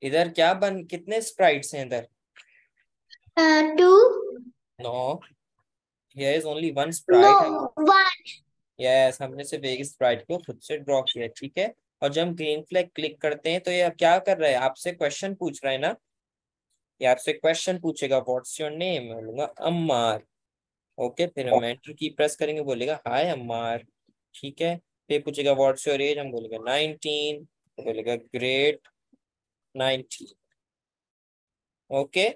इधर क्या बन, कितने स्प्राइट्स हैं इधर? 2. No, here is only one No, sprite. हम 1. यस, हमने सिर्फ एक स्प्राइट को खुद से ड्रॉ किया, ठीक है। और जब हम ग्रीन फ्लैग क्लिक करते हैं तो ये अब क्या कर रहा है, आपसे क्वेश्चन पूछ रहा है ना। ये आपसे क्वेश्चन पूछेगा, व्हाट्स योर नेम, मैं बोलूंगा अम्मार। ओके, फिर हम एंटर की प्रेस करेंगे, बोलेगा हाय अम्मार, ठीक है। फिर पूछेगा व्हाट्स योर एज, हम बोलेगा 19, तो बोलेगा ग्रेट 19। ओके,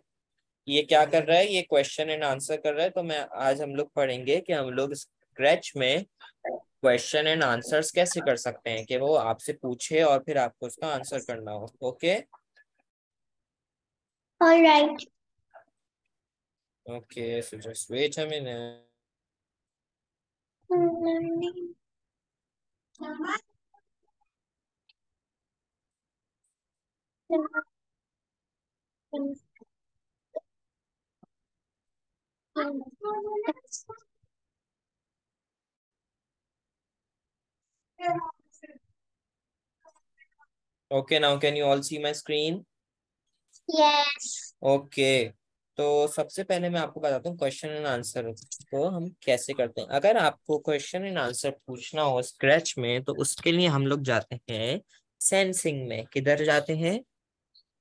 ये क्या कर रहा है, ये क्वेश्चन एंड आंसर कर रहा है। तो मैं आज हम लोग पढ़ेंगे कि हम लोग स्क्रैच में क्वेश्चन एंड आंसर्स कैसे कर सकते हैं, कि वो आपसे पूछे और फिर आपको उसका आंसर करना हो। Okay. All right. Okay, so just wait a minute. Okay, now can you all see my screen? Yes. Okay, तो सबसे पहले मैं आपको बताता हूँ क्वेश्चन एंड आंसर को हम कैसे करते हैं। अगर आपको क्वेश्चन एंड आंसर पूछना हो स्क्रैच में, तो उसके लिए हम लोग जाते हैं सेंसिंग में। किधर जाते हैं?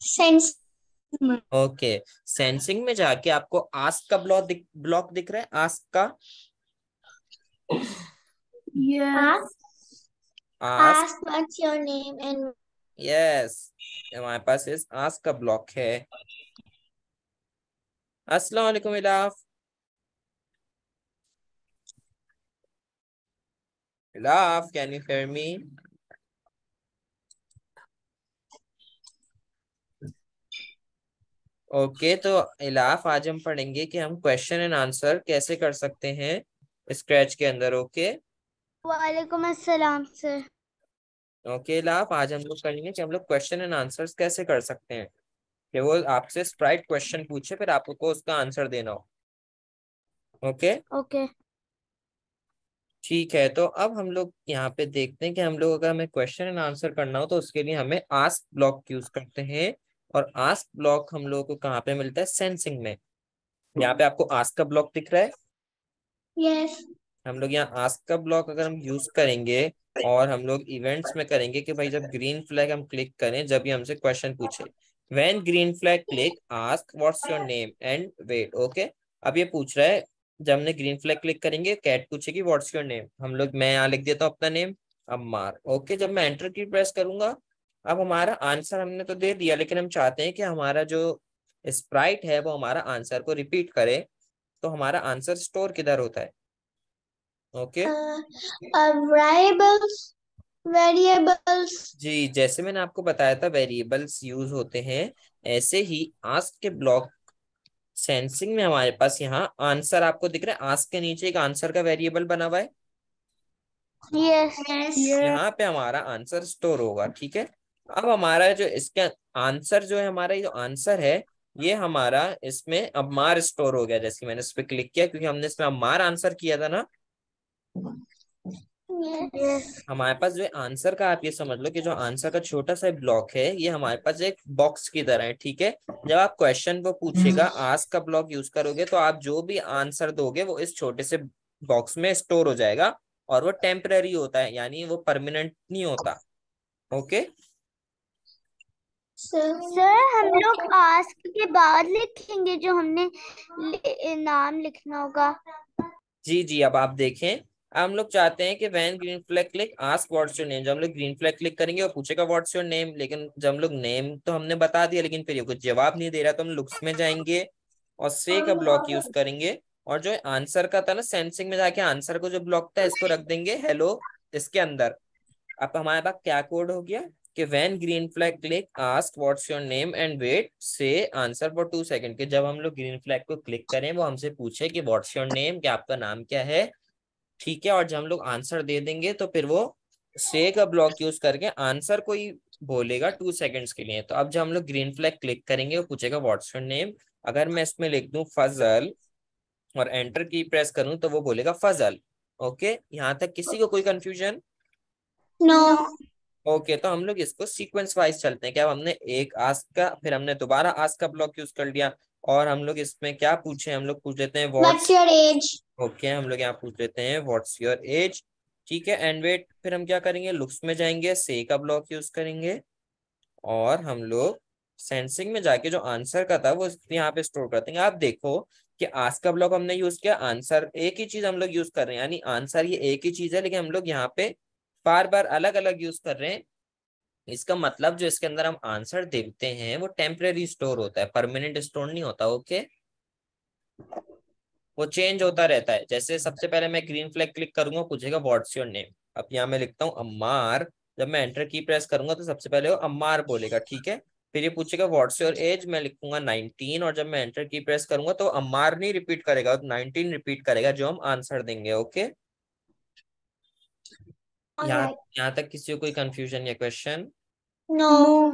Sense. ओके, सेंसिंग में जाके आपको आस्क का ब्लॉक दिख रहा है, आस्क का। Ask, ask, ask what's your name and yes, हमारे पास इस आस्क का ब्लॉक है। अस्सलाम वालेकुम Ilaf. Ilaf, can you hear me? Okay, तो इलाफ, आज हम पढ़ेंगे कि हम क्वेश्चन एंड आंसर कैसे कर सकते हैं स्क्रैच के अंदर। ओके। वालेकुम अस्सलाम सर. ओके इलाफ, आज हम लोग करेंगे कि हम लोग क्वेश्चन एंड आंसर्स कैसे कर सकते हैं, कि वो आपसे स्प्राइट क्वेश्चन पूछे फिर आपको उसका आंसर देना हो। Okay, okay. ठीक है। तो अब हम लोग यहाँ पे देखते हैं कि हम लोग अगर हमें क्वेश्चन एंड आंसर करना हो तो उसके लिए हमें आस्क ब्लॉक यूज करते हैं। और आस्क ब्लॉक हम लोग को कहाँ पे मिलता है? सेंसिंग में। यहाँ पे आपको आस्क का ब्लॉक दिख रहा है। Yes. हम लोग यहाँ आस्क का ब्लॉक अगर हम यूज करेंगे और हम लोग इवेंट्स में करेंगे कि भाई जब ग्रीन फ्लैग हम क्लिक करें, जब भी हमसे क्वेश्चन पूछे, when green flag click ask what's your name and wait. Okay, अब ये पूछ रहा है, जब हमने ग्रीन फ्लैग क्लिक करेंगे कैट पूछेगी व्हाट्स योर नेम, हम लोग, मैं यहाँ लिख देता हूँ अपना नेम अम्मार। ओके, जब मैं एंटर की प्रेस करूंगा, अब हमारा आंसर हमने तो दे दिया, लेकिन हम चाहते हैं कि हमारा जो स्प्राइट है वो हमारा आंसर को रिपीट करे। तो हमारा आंसर स्टोर किधर होता है? Okay, Variables. Variables. जी, जैसे मैंने आपको बताया था वेरिएबल्स यूज होते हैं, ऐसे ही आस्क के ब्लॉक सेंसिंग में हमारे पास यहाँ आंसर आपको दिख रहा है, आस्क के नीचे एक आंसर का वेरिएबल बना हुआ है। Yes. Yes. Yes. यहाँ पे हमारा आंसर स्टोर होगा, ठीक है। अब हमारा जो इसका आंसर जो है, हमारा ये जो आंसर है, ये हमारा इसमें अम्मार स्टोर हो गया। जैसे कि मैंने इस पे क्लिक किया, क्योंकि हमने इसमें अम्मार आंसर किया था ना। Yes. हमारे पास जो आंसर का, आप ये समझ लो कि जो आंसर का छोटा सा ब्लॉक है, ये हमारे पास एक बॉक्स की तरह है, ठीक है। जब आप क्वेश्चन को पूछेगा, आस्क का ब्लॉक यूज करोगे, तो आप जो भी आंसर दोगे वो इस छोटे से बॉक्स में स्टोर हो जाएगा। और वो टेम्पररी होता है, यानी वो परमानेंट नहीं होता। ओके, सर हम लोग आस्क के बाद लिखेंगे जो हमने नाम लिखना होगा. जी जी, अब आप देखें, हम लोग चाहते हैं कि when green flag click ask what's your name. जब हम लोग ग्रीन फ्लैग क्लिक करेंगे वो पूछेगा व्हाट्स योर नेम, लेकिन जब हम लोग नेम तो हमने बता दिया, लेकिन फिर ये कुछ जवाब नहीं दे रहा, तो हम लुक्स में जाएंगे और से का ब्लॉक यूज करेंगे। और जो आंसर का था ना, सेंसिंग में जाके आंसर को जो ब्लॉक था इसको रख देंगे हेलो इसके अंदर। अब हमारे पास क्या कोड हो गया कि when green flag click ask what's your name and wait से आंसर फॉर 2 सेकंड, के जब हम लोग ग्रीन फ्लैग को क्लिक करें वो हमसे पूछे कि व्हाट्स योर नेम, कि आपका नाम क्या है, ठीक है। और जब हम लोग आंसर दे देंगे तो फिर वो से का ब्लॉक यूज करके आंसर को ही बोलेगा 2 सेकंड्स के लिए। तो अब जब हम लोग ग्रीन फ्लैग क्लिक करेंगे वो पूछेगा व्हाट्स योर नेम। अगर मैं इसमें लिख दूं फजल और एंटर की प्रेस करूं तो वो बोलेगा फजल। ओके, यहाँ तक किसी को कोई कंफ्यूजन? No. ओके, तो हम लोग इसको सीक्वेंस वाइज चलते हैं। क्या हमने एक आस्क का, फिर हमने दोबारा आस्क का ब्लॉक यूज कर लिया, और हम लोग इसमें क्या पूछे, हम लोग पूछ लेते हैं what's what's. Your age. Okay, हम लोग यहाँ पूछ लेते हैं व्हाट्स योर एज। ठीक है, एंड वेट, फिर हम क्या करेंगे, लुक्स में जाएंगे, से का ब्लॉक यूज करेंगे, और हम लोग सेंसिंग में जाके जो आंसर का था वो यहाँ पे स्टोर कर देंगे। आप देखो कि आस्क का ब्लॉक हमने यूज किया, आंसर एक ही चीज हम लोग यूज कर रहे हैं, यानी आंसर ये एक ही चीज है, लेकिन हम लोग यहाँ पे बार बार अलग अलग यूज कर रहे हैं। इसका मतलब जो इसके अंदर हम आंसर देते हैं वो टेम्परेरी स्टोर होता है, परमानेंट स्टोर नहीं होता। ओके, वो चेंज होता रहता है। जैसे सबसे पहले मैं ग्रीन फ्लैग क्लिक करूंगा, पूछेगा व्हाट्स योर नेम। अब यहाँ मैं लिखता हूँ अम्मार। जब मैं एंटर की प्रेस करूंगा तो सबसे पहले वो अम्मार बोलेगा, ठीक है। फिर ये पूछेगा व्हाट्स योर एज, मैं लिखूंगा 19, और जब मैं एंटर की प्रेस करूंगा तो अम्मार नहीं रिपीट करेगा, 19 रिपीट करेगा जो हम आंसर देंगे। ओके, यहाँ ऑलराइट। यहाँ तक किसी को कोई कंफ्यूजन या क्वेश्चन? नो।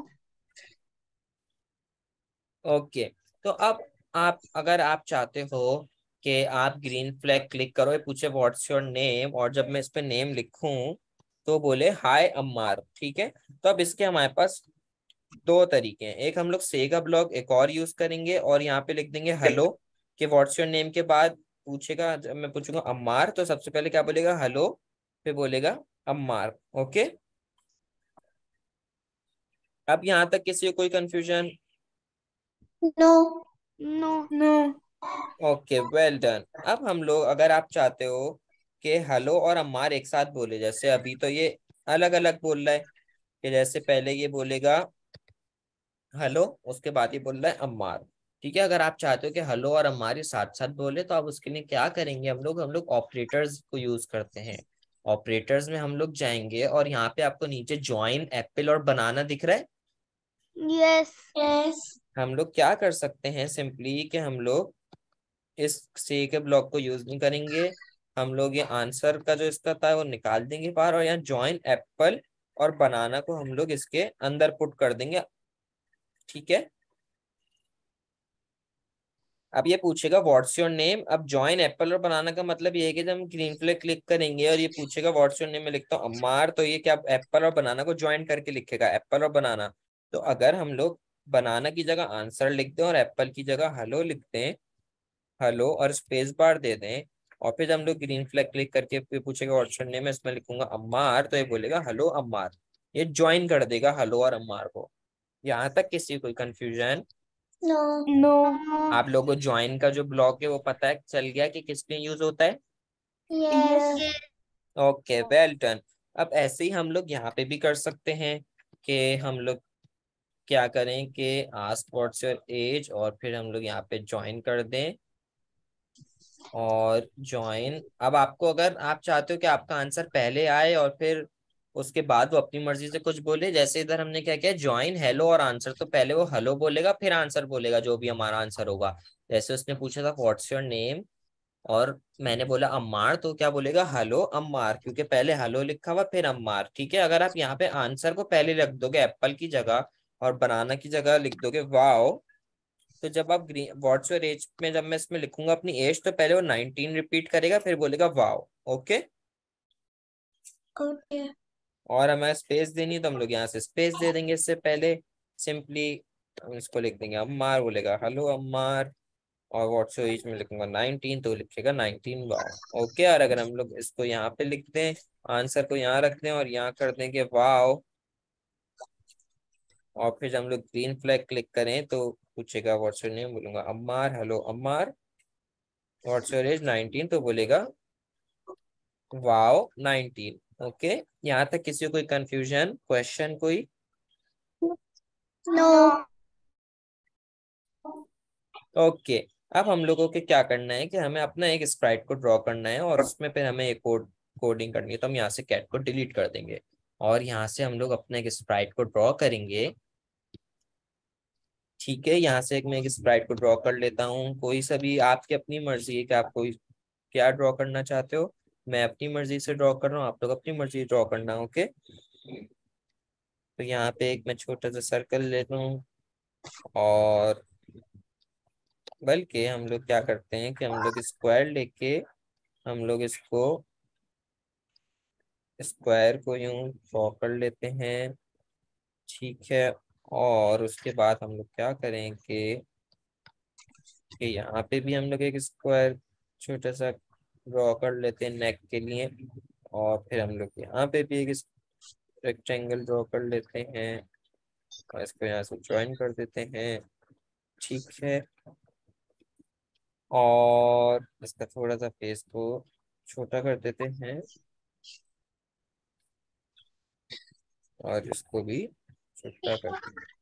ओके, तो अब आप, अगर आप चाहते हो कि आप ग्रीन फ्लैग क्लिक करो, ये पूछे व्हाट्स योर नेम, और जब मैं इस पे नेम लिखूं तो बोले हाय अम्मार, ठीक है। तो अब इसके हमारे पास दो तरीके हैं। एक, हम लोग से का ब्लॉक एक और यूज करेंगे, और यहाँ पे लिख देंगे हेलो, कि व्हाट्स योर नेम के बाद पूछेगा, जब मैं पूछूंगा अम्मार तो सबसे पहले क्या बोलेगा, हेलो, फिर बोलेगा अम्मार। ओके, अब यहाँ तक किसी को कोई confusion? No. No. No. Okay, well done. अब हम लोग, अगर आप चाहते हो कि हेलो और अम्मार एक साथ बोले, जैसे अभी तो ये अलग अलग बोल रहा है, कि जैसे पहले ये बोलेगा हेलो, उसके बाद ये बोल रहा है अम्मार, ठीक है। अगर आप चाहते हो कि हेलो और अम्मार ये साथ साथ बोले, तो आप उसके लिए क्या करेंगे, हम लोग ऑपरेटर्स को यूज करते हैं। ऑपरेटर्स में हम लोग जाएंगे, और यहाँ पे आपको नीचे ज्वाइन, एप्पल और बनाना दिख रहा है। यस। यस। हम लोग क्या कर सकते हैं सिंपली, कि हम लोग इस सी के ब्लॉक को यूज नहीं करेंगे। हम लोग ये आंसर का जो इसका था वो निकाल देंगे बाहर, और यहाँ ज्वाइन एप्पल और बनाना को हम लोग इसके अंदर पुट कर देंगे, ठीक है। अब ये पूछेगा व्हाट्स योर नेम। अब ज्वाइन एप्पल और बनाना का मतलब ये है कि जब हम ग्रीन फ्लैग क्लिक करेंगे और ये पूछेगा व्हाट्स योर नेम, में लिखता हूँ अम्मार, तो ये क्या एप्पल और बनाना को ज्वाइन करके लिखेगा, एप्पल और बनाना। तो अगर हम लोग बनाना की जगह आंसर लिख दें और एप्पल की जगह हेलो लिख दें, हेलो और स्पेस बार दे दें, और फिर हम लोग ग्रीन फ्लैग क्लिक करके फिर पूछेगा व्हाट्स योर नेम, इसमें लिखूंगा अम्मार, तो ये बोलेगा हेलो अम्मार। ये ज्वाइन कर देगा हेलो और अम्मार को। यहाँ तक किसी को कोई कंफ्यूजन? नो। नो। आप लोगों को ज्वाइन का जो ब्लॉक है वो पता है, चल गया कि किस लिए यूज होता है? यस। Okay, well done. अब ऐसे ही हम लोग यहाँ पे भी कर सकते हैं, कि हम लोग क्या करें कि आस्क व्हाट्स योर एज, और फिर हम लोग यहाँ पे ज्वाइन कर दें, और ज्वाइन। अब आपको, अगर आप चाहते हो कि आपका आंसर पहले आए और फिर उसके बाद वो अपनी मर्जी से कुछ बोले, जैसे इधर हमने क्या किया, ज्वाइन हेलो और आंसर, तो पहले वो हेलो बोलेगा फिर आंसर बोलेगा जो भी हमारा आंसर होगा। जैसे उसने पूछा था व्हाट्स योर नेम, और मैंने बोला अम्मार, तो क्या बोलेगा, हेलो अम्मार, क्योंकि पहले हेलो लिखा हुआ फिर अम्मार, ठीक है। अगर आप यहाँ पे आंसर को पहले रख दोगे एप्पल की जगह, और बनाना की जगह लिख दोगे वाओ, तो जब आप ग्रीन व्हाट्स योर एज में, जब मैं इसमें लिखूंगा अपनी एज, तो पहले वो 19 रिपीट करेगा फिर बोलेगा वाओ। Okay, okay. और हमें स्पेस देनी है तो हम लोग यहाँ से स्पेस दे देंगे इससे पहले, सिंपली हम इसको लिख देंगे अम्मार, बोलेगा हेलो अम्मार, और व्हाट्स योर एज में लिखूंगा 19, तो लिखेगा 19 वाओ। ओके, और अगर हम लोग इसको यहाँ पे लिख दें, आंसर को यहाँ रख दें और यहाँ कर देंगे वाओ, और फिर हम लोग ग्रीन फ्लैग क्लिक करें तो पूछेगा व्हाट्स योर नेम, बोलूंगा Ammar, hello Ammar, what's your as 19, तो बोलेगा वाओ 19। ओके, यहाँ तक किसी को कोई कंफ्यूजन, क्वेश्चन कोई? नो। ओके, अब हम लोगों को क्या करना है कि हमें अपना एक स्प्राइट को ड्रॉ करना है, और उसमें फिर हमें एक कोडिंग करनी है। तो हम यहाँ से कैट को डिलीट कर देंगे, और यहाँ से हम लोग अपना एक स्प्राइट को ड्रॉ करेंगे, ठीक है। यहाँ से एक मैं एक स्प्राइट को ड्रॉ कर लेता हूँ, कोई सा भी, आपकी अपनी मर्जी है कि आप कोई क्या ड्रॉ करना चाहते हो। मैं अपनी मर्जी से ड्रॉ कर रहा हूँ, आप लोग अपनी मर्जी ड्रॉ करना। ओके, तो यहाँ पे एक मैं छोटा सा सर्कल लेता हूँ, और बल्कि हम लोग क्या करते हैं कि हम लोग स्क्वायर लेके हम लोग इसको स्क्वायर को यूं ड्रॉ कर लेते हैं। ठीक है। और उसके बाद हम लोग क्या करेंगे कि यहाँ पे भी हम लोग एक स्क्वायर छोटा सा ड्रॉ कर लेते हैं नेक के लिए। और फिर हम लोग यहाँ पे भी एक रेक्टेंगल ड्रॉ कर लेते हैं और इसको यहाँ से ज्वाइन कर देते हैं। ठीक है। और इसका थोड़ा सा फेस को छोटा कर देते हैं और इसको भी छोटा कर देते हैं।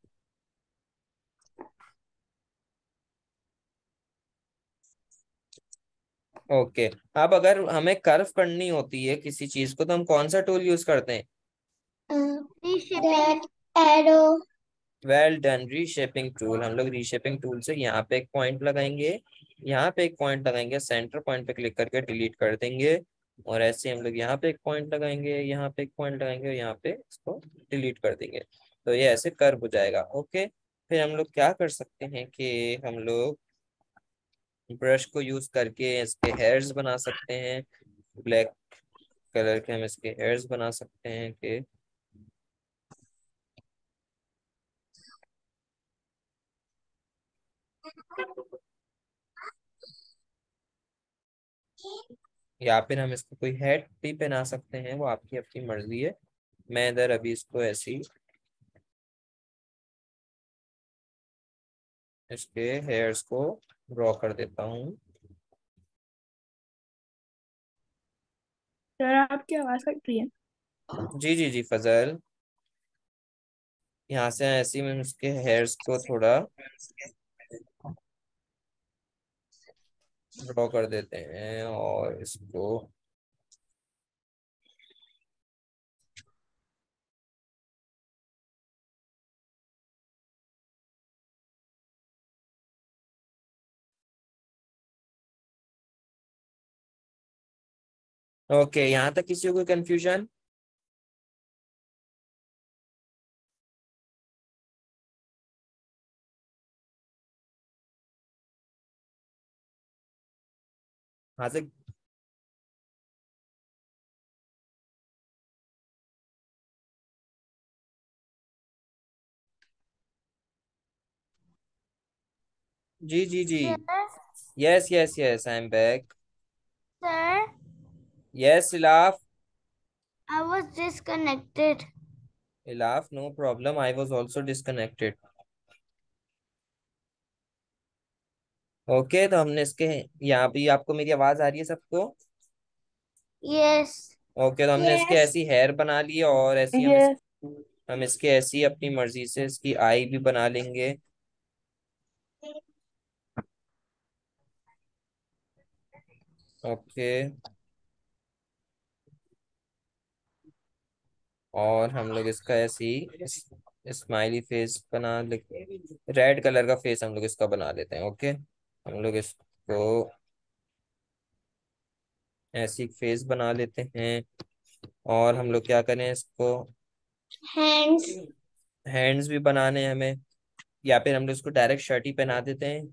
ओके। अब अगर हमें कर्व करनी होती है किसी चीज को तो हम कौन सा टूल यूज करते हैं? Reshaping. Arrow. Well done, reshaping tool. हम लोग रीशेपिंग टूल से यहाँ पे एक पॉइंट लगाएंगे, यहाँ पे एक पॉइंट लगाएंगे, सेंटर पॉइंट पे क्लिक करके डिलीट कर देंगे। और ऐसे हम लोग यहाँ पे एक पॉइंट लगाएंगे, यहाँ पे एक पॉइंट लगाएंगे और यहाँ पे इसको डिलीट कर देंगे। तो ये ऐसे कर्व हो जाएगा। ओके। फिर हम लोग क्या कर सकते हैं कि हम लोग ब्रश को यूज करके इसके हेयर्स बना सकते हैं। ब्लैक कलर के हम इसके हेयर्स बना सकते हैं कि या फिर हम इसको कोई हेड भी पहना सकते हैं, वो आपकी अपनी मर्जी है। मैं इधर अभी इसको ऐसे ही इसके हेयर्स को ड्रॉ कर देता हूँ। सर आपकी आवाज कट रही है। जी जी जी फजल। यहाँ से ऐसे ही हम उसके हेयर्स को थोड़ा ड्रॉ कर देते हैं और इसको ओके। यहाँ तक किसी को कोई कंफ्यूजन? हाँ से जी जी जी। Sir. Yes yes yes, I am back. Sir, yes Ilaf. I was disconnected. Ilaf no problem, I was also disconnected. Okay, तो हमने इसके यहाँ भी आपको मेरी आवाज आ रही है सबको? Yes. ओके, तो हमने इसके यस। ऐसी हेयर बना ली है और ऐसी यस। हम इसके ऐसी अपनी मर्जी से इसकी आई भी बना लेंगे। ओके। और हम लोग इसका ऐसी स्माइली फेस बना ले, रेड कलर का फेस हम लोग इसका बना लेते हैं। ओके, हम लोग इसको ऐसी फेस बना लेते हैं। और हम लोग क्या करें इसको हैंड्स। हैंड्स भी बनाने हैं हमें, या फिर हम लोग इसको डायरेक्ट शर्ट ही पहना देते हैं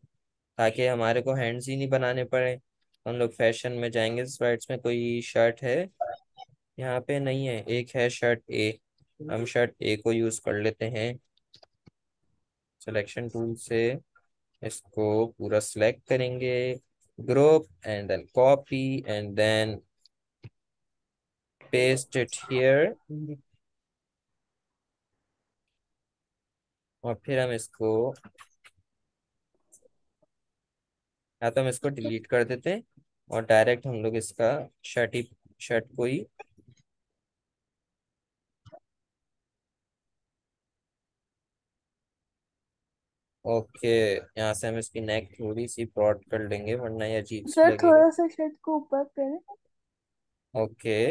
ताकि हमारे को हैंड्स ही नहीं बनाने पड़े। हम लोग फैशन में जाएंगे, स्वेट्स में कोई शर्ट है? यहाँ पे नहीं है। एक है शर्ट ए, हम शर्ट ए को यूज कर लेते हैं। सिलेक्शन टूल से इसको पूरा सिलेक्ट करेंगे, group and then copy and then paste it here. और फिर हम इसको या तो हम इसको डिलीट कर देते हैं और डायरेक्ट हम लोग इसका शर्ट को ही ओके, यहाँ से हम इसकी नेक थोड़ी सी ब्रॉड कर लेंगे वरना ये अजीब सी सर लगेगी। थोड़ा सा शर्ट को ऊपर करें। ओके।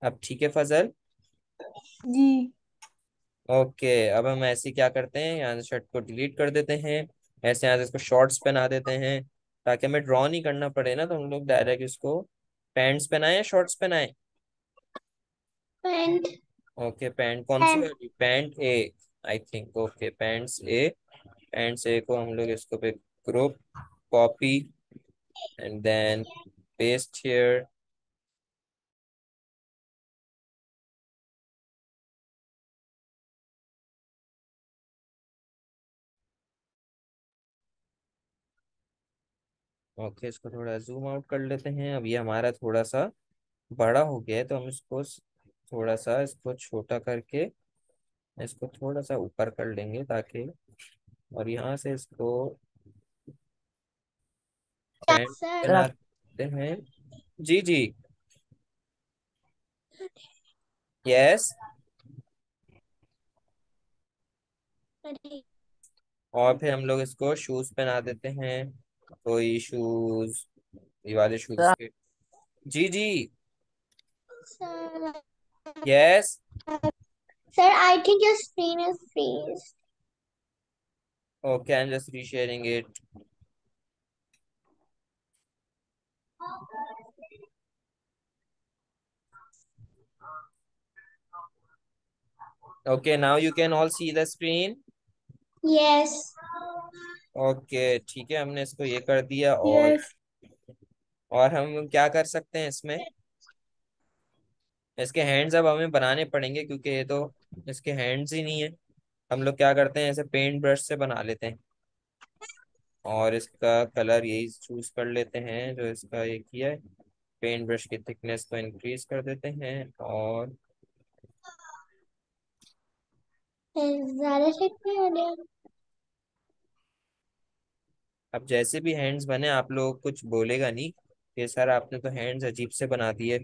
अब ठीक है फजल। जी। ओके, अब हम ऐसे क्या करते हैं, यहाँ से शर्ट को डिलीट कर देते हैं, ऐसे यहाँ से इसको शॉर्ट्स पहना देते हैं ताकि हमें ड्रॉ नहीं करना पड़े ना, तो हम लोग डायरेक्ट इसको पैंट्स पहनाए या शॉर्ट्स पहनाए? पैंट। ओके, पैंट कौन सी And वाली? Pant A I think. Okay, pants A. Pants A को हम लोग इसको पे group, copy and then paste here. Okay, इसको थोड़ा जूम आउट कर लेते हैं। अब ये हमारा थोड़ा सा बड़ा हो गया है, तो हम इसको थोड़ा सा इसको छोटा करके इसको थोड़ा सा ऊपर कर लेंगे, ताकि और यहाँ से इसको पेन सर। सर आप बनाते हैं। जी जी। यस। और फिर हम लोग इसको शूज पहना देते हैं, कोई शूज, ये वाले शूज सर के। जी जी। Sir yes. Sir I think your screen is freeze. Okay, I am just resharing it. Okay, now you can all see the screen. Yes. Okay ठीक है, हमने इसको ये कर दिया। यस और हम क्या कर सकते हैं इसमें, इसके हैंड्स अब हमें बनाने पड़ेंगे, क्योंकि ये तो इसके हैंड्स ही नहीं है। हम लोग क्या करते हैं, ऐसे पेंट ब्रश से बना लेते हैं, और इसका कलर यही चूज कर लेते हैं जो इसका ये किया है। पेंट ब्रश की थिकनेस को इंक्रीज कर देते हैं, और ज्यादा ठीक नहीं हो रहा। अब जैसे भी हैंड्स बने, आप लोग कुछ बोलेगा नहीं कि सर आपने तो हैंड्स अजीब से बना दिए।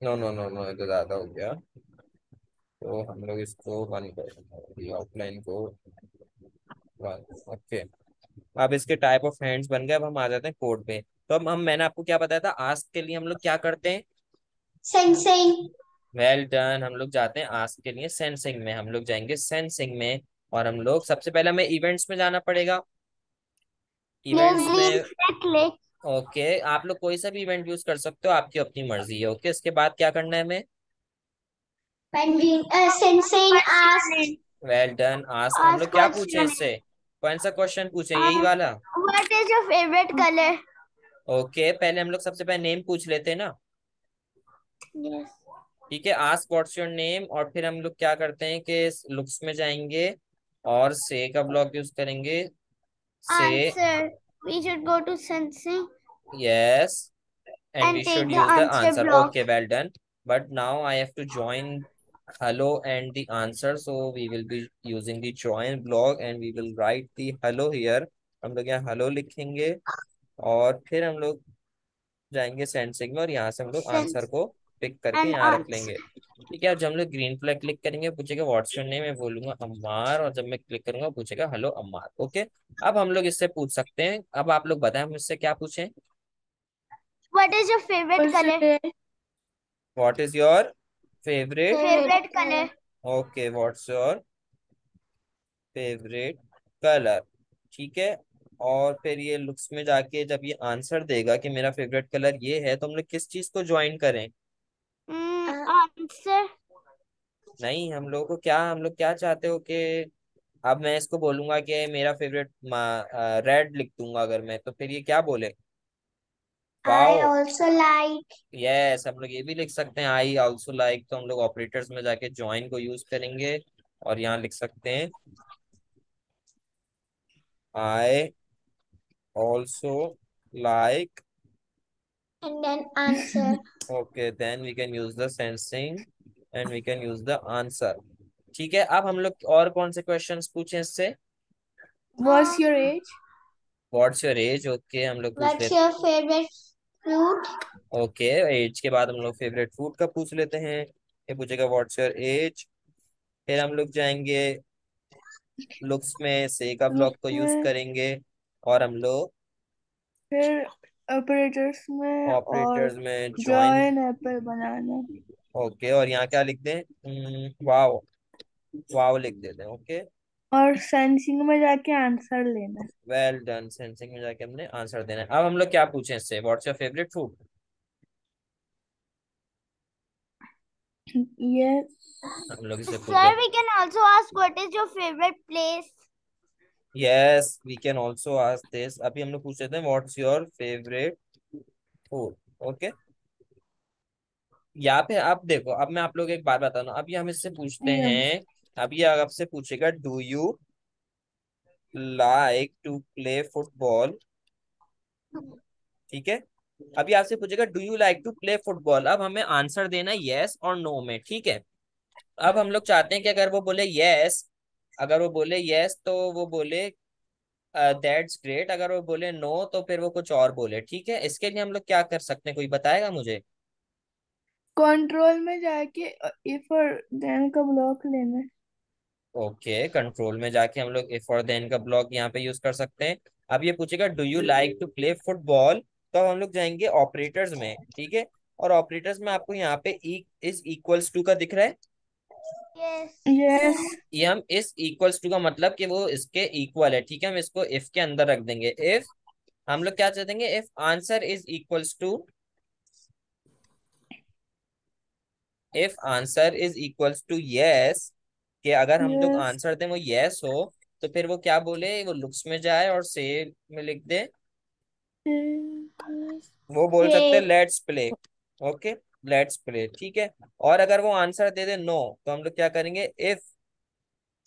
नो नो नो नो, ये तो ज्यादा हो गया। तो हम लोग इसको वन कर आउटलाइन को वन। ओके, अब इसके टाइप ऑफ हैंड्स बन गए। अब हम आ जाते हैं कोड पे। तो अब हम, मैंने आपको क्या बताया था, आस्क के लिए हम लोग क्या करते हैं। सेंसिंग। वेल डन, हम लोग जाते हैं आस्क के लिए सेंसिंग में। हम लोग जाएंगे सेंसिंग में, और हम लोग सबसे पहले हमें इवेंट्स में जाना पड़ेगा। इवेंट्स में। क्लिक। ओके, आप लोग कोई सा भी इवेंट यूज कर सकते हो, आपकी अपनी मर्जी है। ओके, इसके बाद क्या करना है हमें। Sensing ask. Well done, ask. हम लोग आस्क क्या व्हाट्स पूछे योर इससे, कौन सा क्वेश्चन पूछे, यही नेम। वाला। What is your favourite colour. Okay, पहले हम लोग सबसे पहले नेम पूछ लेते हैं ना। यस। ठीक है, आस्क व्हाट्स योर नेम, और फिर हम लोग क्या करते हैं कि लुक्स में जाएंगे, और से का ब्लॉक यूज करेंगे। से। Answer. We should go to sensing yes, and we and take should the use the answer answer. Block. Okay, well done. But now I have to join hello and the answer, so we will be using the join block, and we will write the hello here. हम लोग यहाँ hello लिखेंगे, और फिर हम लोग जाएंगे sensing में, और यहाँ से हम लोग आंसर सेंस को पिक करके एंड यहाँ रख लेंगे। आंसर। ठीक है, अब जब हम लोग ग्रीन फ्लैग क्लिक करेंगे, पूछेगा व्हाट्स योर नेम, मैं बोलूंगा अम्मार, और जब मैं क्लिक करूंगा पूछेगा हेलो अम्मार। ओके, अब हम लोग इससे पूछ सकते हैं। अब आप लोग बताएं हम इससे क्या पूछें। What is your favourite colour. Sir what is your favourite. Favourite colour. Okay, what's your favourite colour. ठीक है, और फिर ये लुक्स में जाके जब ये आंसर देगा कि मेरा फेवरेट कलर ये है, तो हम लोग किस चीज को ज्वाइन करें। आंसर। नहीं, हम लोग क्या चाहते हो कि, अब मैं इसको बोलूंगा कि मेरा फेवरेट रेड लिख दूंगा अगर मैं, तो फिर ये क्या बोले। आई वाओ। Also like. यस, हम लोग ये भी लिख सकते हैं आई आल्सो लाइक। तो हम लोग ऑपरेटर्स में जाके ज्वाइन को यूज करेंगे, और यहाँ लिख सकते हैं I also like. And then answer. Okay, then we can use the sensing, and we can use the answer. ठीक है, अब हम लोग और कौन से क्वेश्चंस पूछें इससे। What's your age what's your age. Okay, हम लोग पूछ व्हाट्स लेते। Your favourite fruit. Okay, age के बाद हम लोग फेवरेट फूड का पूछ लेते हैं। ये पूछेगा व्हाट्स योर एज। फिर हम लोग जाएंगे लुक्स में, से का ब्लॉक को यूज में करेंगे, और हम लोग फिर ऑपरेटर्स में और ऑपरेटर्स में join. Join apple banana okay, और यहाँ क्या लिख दें, वाओ। वाओ लिख देते हैं। ओके, और सेंसिंग में जाके आंसर लेना। वेल डन, सेंसिंग में जाके हमने आंसर देना है। अब हम लोग क्या पूछें इससे, व्हाट्स योर फेवरेट फूड। ये हम लोग इसे पूछ Sir, लेते। we can also ask what is your favorite place. Yes, we can also ask this. अभी हम लोग पूछ लेते हैं what's your favourite food. Okay, यहाँ पे आप देखो, अब मैं आप लोग एक बात बताऊँ, अब ये हम इससे पूछते ये हैं। अब ये आपसे पूछेगा do you like to play football, ठीक है। अभी आपसे पूछेगा do you like to play football, अब हमें आंसर देना है यस और नो में, ठीक है। अब हम लोग चाहते हैं कि अगर वो बोले यस, अगर वो बोले यस तो वो बोले दैट्स ग्रेट, अगर वो बोले नो तो फिर वो कुछ और बोले, ठीक है। इसके लिए हम लोग क्या कर सकते हैं, कोई बताएगा मुझे? कंट्रोल में जाके इफ और देन का ब्लॉक लेना है। ओके, कंट्रोल में जाके हम लोग इफ और देन का ब्लॉक यहाँ पे यूज कर सकते हैं। अब ये पूछेगा do you like to play football, तो अब हम लोग जाएंगे ऑपरेटर्स में, ठीक है। और ऑपरेटर्स में आपको यहाँ पे इज इक्वल्स टू का दिख रहा है। यस। यस। ये हम इस इक्वल्स टू का मतलब कि वो इसके इक्वल है, ठीक है। हम इसको इफ के अंदर रख देंगे। इफ हम लोग क्या चाह देंगे, if answer is equals to, if answer is equals to yes, कि अगर हम लोग यस। आंसर दें वो यस हो, तो फिर वो क्या बोले, वो लुक्स में जाए और से में लिख दे, वो बोल सकते हैं play. Let's play. Okay, let's play, ठीक है। और अगर वो आंसर दे दे नो, तो हम लोग क्या करेंगे, इफ,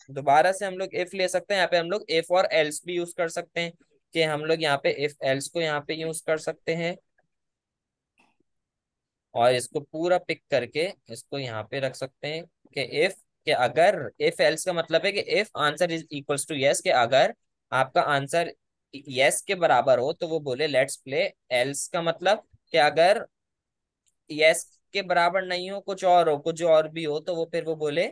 दोबारा से हम लोग इफ ले सकते हैं, यहाँ पे हम लोग इफ और एल्स भी यूज कर सकते हैं, कि हम लोग यहाँ पे इफ एल्स को यहाँ पे यूज कर सकते हैं, और इसको पूरा पिक करके इसको यहाँ पे रख सकते हैं कि इफ, कि अगर, इफ एल्स का मतलब है कि if answer is equals to yes, कि अगर आपका आंसर यस के बराबर हो तो वो बोले लेट्स प्ले। एल्स का मतलब कि अगर यस के बराबर नहीं हो, कुछ और हो, कुछ और भी हो, तो वो फिर वो बोले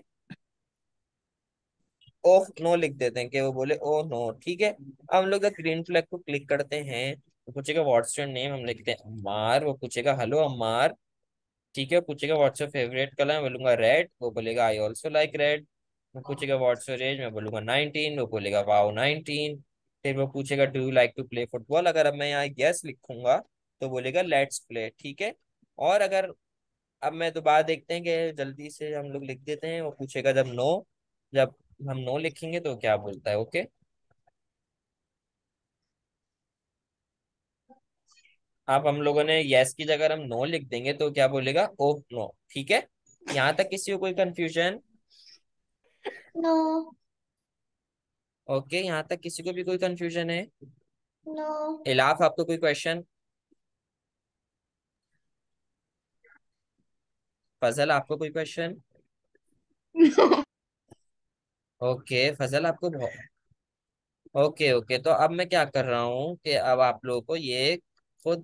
ओह नो, लिख देते हैं कि वो बोले ओह नो, ठीक है। अब हम लोग ग्रीन फ्लैग को क्लिक करते हैं, वो पूछेगा व्हाट्स योर नेम, हम लिखते हैं अम्मार, वो पूछेगा हेलो अम्मार, ठीक है। पूछेगा व्हाट्स योर फेवरेट कलर, मैं बोलूंगा रेड, वो बोलेगा आई ऑल्सो लाइक रेड। वो पूछेगा व्हाट्स योर एज, मैं बोलूंगा 19, वो बोलेगा वाओ 19। फिर वो पूछेगा do you like to play football, अगर अब मैं यहाँ यस लिखूंगा तो बोलेगा लेट्स प्ले, ठीक है। और अगर, अब मैं दोबारा देखते हैं कि जल्दी से हम लोग लिख देते हैं, वो पूछेगा जब नो, जब हम नो लिखेंगे तो क्या बोलता है, ओके। अब हम लोगों ने यस की जगह हम नो लिख देंगे तो क्या बोलेगा, ओह नो, ठीक है। यहाँ तक किसी को कोई कंफ्यूजन? नो। ओके, यहाँ तक किसी को भी कोई कंफ्यूजन है? नो। इलाफ आपको कोई क्वेश्चन? फजल आपको कोई क्वेश्चन? ओके फजल आपको ओके ओके, तो अब मैं क्या कर रहा हूँ कि अब आप लोगों को ये खुद